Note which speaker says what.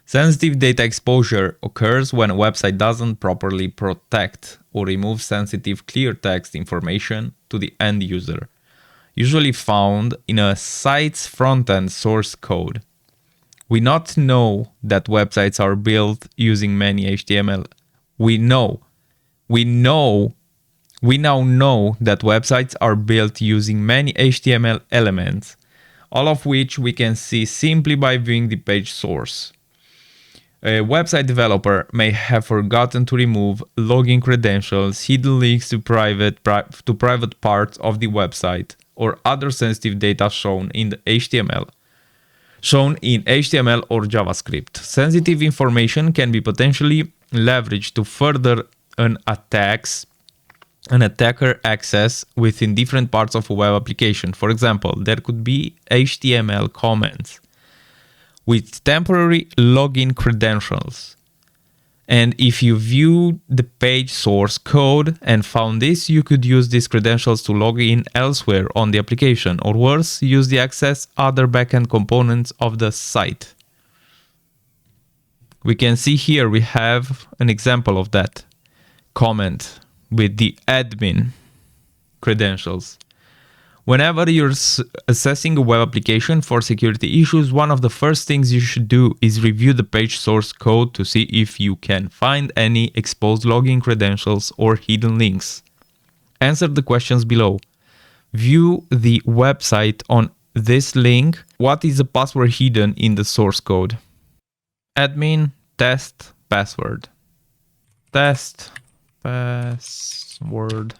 Speaker 1: Sensitive data exposure occurs when a website doesn't properly protect or remove sensitive clear text information to the end user, usually found in a site's front-end source code. We not know that websites are built using many HTML. We now know that websites are built using many HTML elements, all of which we can see simply by viewing the page source. A website developer may have forgotten to remove login credentials, hidden links to private parts of the website, or other sensitive data shown in HTML or JavaScript. Sensitive information can be potentially leveraged to further an attacker access within different parts of a web application. For example, there could be HTML comments with temporary login credentials. And if you view the page source code and found this, you could use these credentials to log in elsewhere on the application, or worse, use the access other backend components of the site. We can see here we have an example of that comment with the admin credentials. Whenever you're assessing a web application for security issues, one of the first things you should do is review the page source code to see if you can find any exposed login credentials or hidden links. Answer the questions below. View the website on this link. What is the password hidden in the source code? Admin test password. Test password.